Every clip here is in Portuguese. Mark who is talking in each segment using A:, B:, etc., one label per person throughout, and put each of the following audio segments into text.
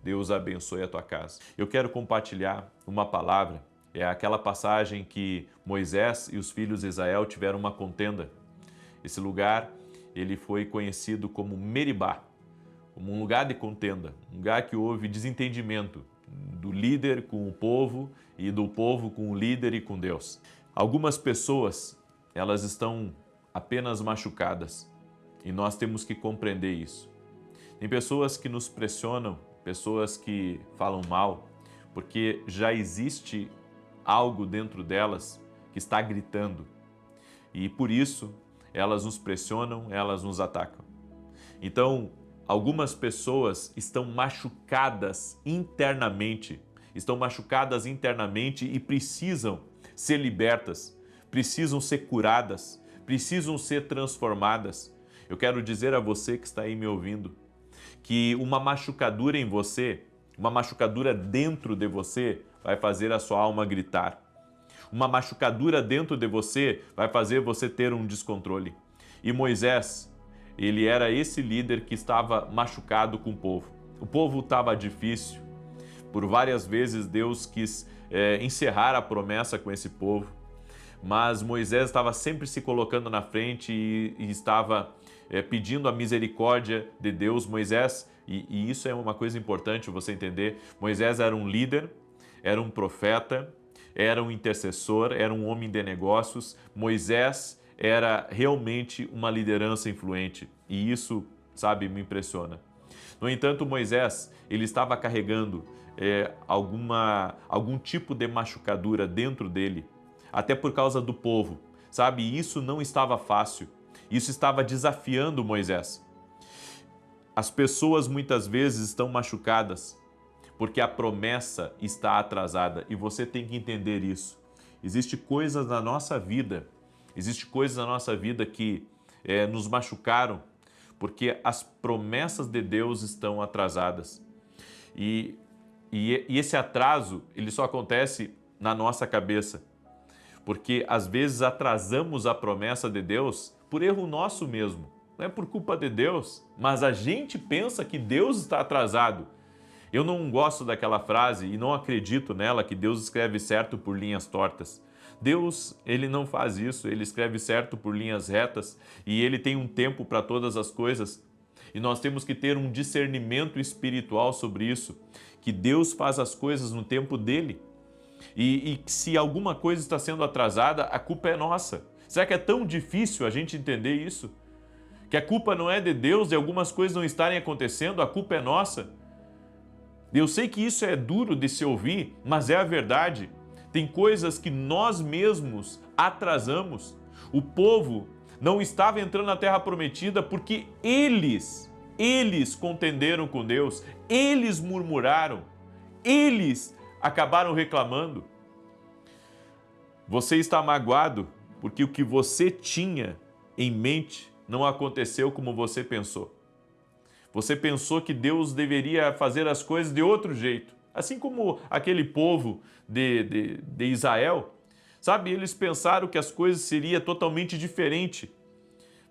A: Deus abençoe a tua casa. Eu quero compartilhar uma palavra, é aquela passagem que Moisés e os filhos de Israel tiveram uma contenda. Esse lugar, ele foi conhecido como Meribá, como um lugar de contenda, um lugar que houve desentendimento do líder com o povo e do povo com o líder e com Deus. Algumas pessoas, elas estão apenas machucadas e nós temos que compreender isso. Tem pessoas que nos pressionam, pessoas que falam mal, porque já existe algo dentro delas que está gritando. E por isso, elas nos pressionam, elas nos atacam. Então, algumas pessoas estão machucadas internamente e precisam ser libertas, precisam ser curadas, precisam ser transformadas. Eu quero dizer a você que está aí me ouvindo, que uma machucadura em você, uma machucadura dentro de você, vai fazer a sua alma gritar. Uma machucadura dentro de você vai fazer você ter um descontrole. E Moisés, ele era esse líder que estava machucado com o povo. O povo estava difícil. Por várias vezes Deus quis encerrar a promessa com esse povo. Mas Moisés estava sempre se colocando na frente e estava pedindo a misericórdia de Deus. Moisés, e isso é uma coisa importante você entender, Moisés era um líder, era um profeta, era um intercessor, era um homem de negócios. Moisés era realmente uma liderança influente e isso, sabe, me impressiona. No entanto, Moisés, ele estava carregando algum tipo de machucadura dentro dele, até por causa do povo, sabe? E isso não estava fácil, isso estava desafiando Moisés. As pessoas muitas vezes estão machucadas porque a promessa está atrasada e você tem que entender isso. Existem coisas na nossa vida que nos machucaram porque as promessas de Deus estão atrasadas. E esse atraso, ele só acontece na nossa cabeça. Porque às vezes atrasamos a promessa de Deus por erro nosso mesmo. Não é por culpa de Deus, mas a gente pensa que Deus está atrasado. Eu não gosto daquela frase e não acredito nela que Deus escreve certo por linhas tortas. Deus, ele não faz isso, ele escreve certo por linhas retas e ele tem um tempo para todas as coisas. E nós temos que ter um discernimento espiritual sobre isso, que Deus faz as coisas no tempo dele. E se alguma coisa está sendo atrasada, a culpa é nossa. Será que é tão difícil a gente entender isso? Que a culpa não é de Deus de algumas coisas não estarem acontecendo, a culpa é nossa? Eu sei que isso é duro de se ouvir, mas é a verdade. Tem coisas que nós mesmos atrasamos. O povo não estava entrando na Terra Prometida porque eles contenderam com Deus, eles murmuraram, eles acabaram reclamando. Você está magoado porque o que você tinha em mente não aconteceu como você pensou. Você pensou que Deus deveria fazer as coisas de outro jeito. Assim como aquele povo de Israel, sabe? Eles pensaram que as coisas seriam totalmente diferentes.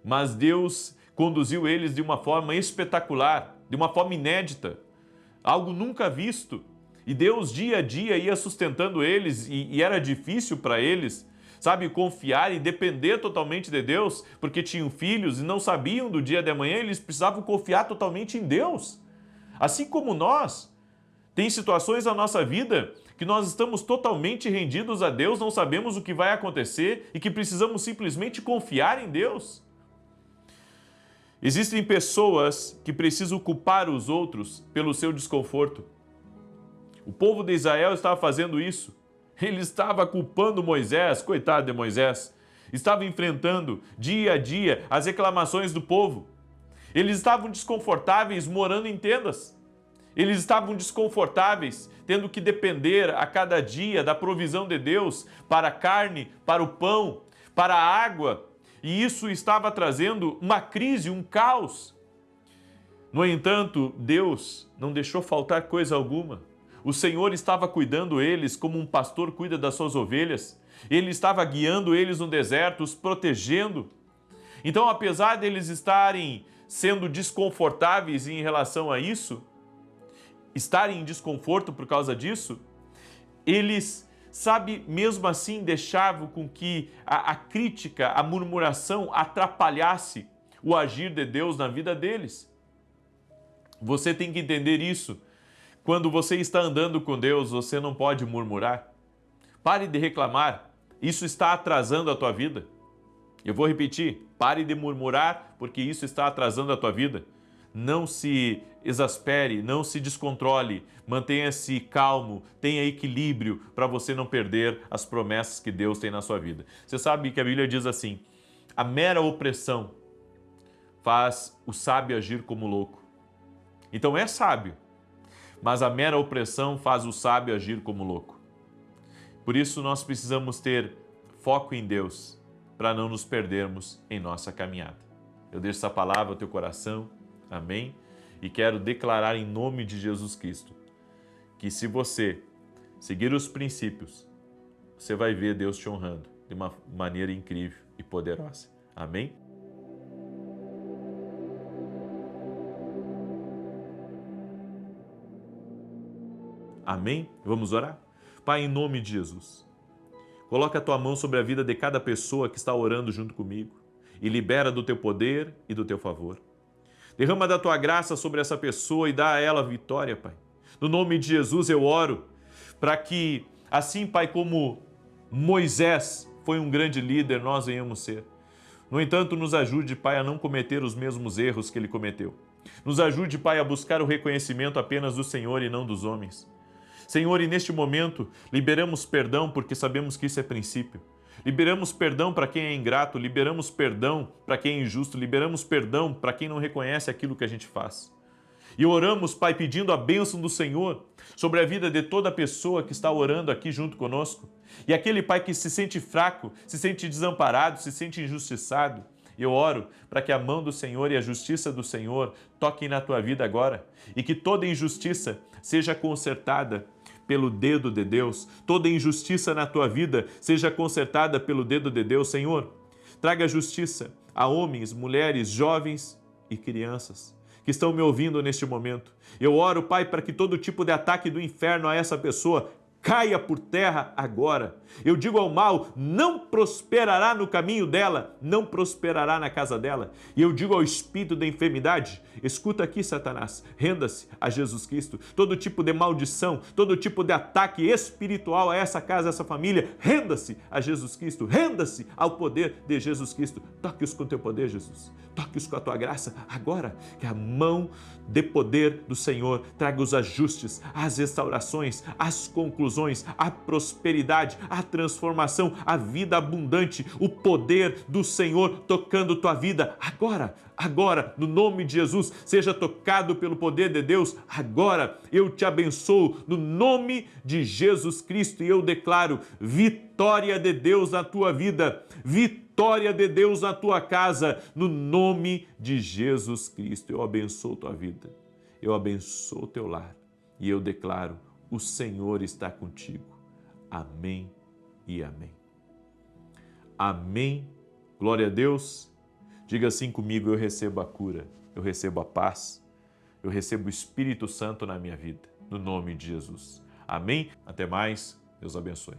A: Mas Deus conduziu eles de uma forma espetacular, de uma forma inédita, algo nunca visto. E Deus dia a dia ia sustentando eles e era difícil para eles, sabe, confiar e depender totalmente de Deus, porque tinham filhos e não sabiam do dia de amanhã, eles precisavam confiar totalmente em Deus. Assim como nós, tem situações na nossa vida que nós estamos totalmente rendidos a Deus, não sabemos o que vai acontecer e que precisamos simplesmente confiar em Deus. Existem pessoas que precisam culpar os outros pelo seu desconforto. O povo de Israel estava fazendo isso. Ele estava culpando Moisés, coitado de Moisés. Estava enfrentando dia a dia as reclamações do povo. Eles estavam desconfortáveis morando em tendas. Eles estavam desconfortáveis, tendo que depender a cada dia da provisão de Deus para a carne, para o pão, para a água. E isso estava trazendo uma crise, um caos. No entanto, Deus não deixou faltar coisa alguma. O Senhor estava cuidando eles como um pastor cuida das suas ovelhas. Ele estava guiando eles no deserto, os protegendo. Então, apesar deles estarem sendo desconfortáveis em relação a isso, estarem em desconforto por causa disso, eles, sabe, mesmo assim deixavam com que a crítica, a murmuração atrapalhasse o agir de Deus na vida deles. Você tem que entender isso. Quando você está andando com Deus, você não pode murmurar. Pare de reclamar. Isso está atrasando a tua vida. Eu vou repetir. Pare de murmurar, porque isso está atrasando a tua vida. Não se exaspere, não se descontrole. Mantenha-se calmo, tenha equilíbrio para você não perder as promessas que Deus tem na sua vida. Você sabe que a Bíblia diz assim: a mera opressão faz o sábio agir como louco. Então é sábio, mas a mera opressão faz o sábio agir como louco. Por isso nós precisamos ter foco em Deus, para não nos perdermos em nossa caminhada. Eu deixo essa palavra ao teu coração, amém? E quero declarar em nome de Jesus Cristo, que se você seguir os princípios, você vai ver Deus te honrando de uma maneira incrível e poderosa. Amém? Amém? Vamos orar? Pai, em nome de Jesus, coloca a tua mão sobre a vida de cada pessoa que está orando junto comigo e libera do teu poder e do teu favor. Derrama da tua graça sobre essa pessoa e dá a ela vitória, Pai. No nome de Jesus eu oro para que, assim, Pai, como Moisés foi um grande líder, nós venhamos ser. No entanto, nos ajude, Pai, a não cometer os mesmos erros que ele cometeu. Nos ajude, Pai, a buscar o reconhecimento apenas do Senhor e não dos homens. Senhor, e neste momento, liberamos perdão porque sabemos que isso é princípio. Liberamos perdão para quem é ingrato, liberamos perdão para quem é injusto, liberamos perdão para quem não reconhece aquilo que a gente faz. E oramos, Pai, pedindo a bênção do Senhor sobre a vida de toda pessoa que está orando aqui junto conosco. E aquele, Pai, que se sente fraco, se sente desamparado, se sente injustiçado. Eu oro para que a mão do Senhor e a justiça do Senhor toquem na tua vida agora e que toda injustiça seja consertada pelo dedo de Deus, toda injustiça na tua vida seja consertada pelo dedo de Deus. Senhor, traga justiça a homens, mulheres, jovens e crianças que estão me ouvindo neste momento. Eu oro, Pai, para que todo tipo de ataque do inferno a essa pessoa caia por terra agora. Eu digo ao mal, não prosperará no caminho dela, não prosperará na casa dela. E eu digo ao espírito da enfermidade, escuta aqui, Satanás, renda-se a Jesus Cristo. Todo tipo de maldição, todo tipo de ataque espiritual a essa casa, a essa família, renda-se a Jesus Cristo, renda-se ao poder de Jesus Cristo. Toque-os com teu poder, Jesus. Toque-os com a tua graça agora, que a mão de poder do Senhor traga os ajustes, as restaurações, as conclusões, a prosperidade, a transformação, a vida abundante, o poder do Senhor tocando tua vida agora, no nome de Jesus, seja tocado pelo poder de Deus agora. Eu te abençoo no nome de Jesus Cristo e eu declaro vitória de Deus na tua vida, vitória de Deus na tua casa, no nome de Jesus Cristo. Eu abençoo tua vida, eu abençoo o teu lar e eu declaro: o Senhor está contigo. Amém e amém. Amém. Glória a Deus. Diga assim comigo: eu recebo a cura, eu recebo a paz, eu recebo o Espírito Santo na minha vida, no nome de Jesus. Amém. Até mais. Deus abençoe.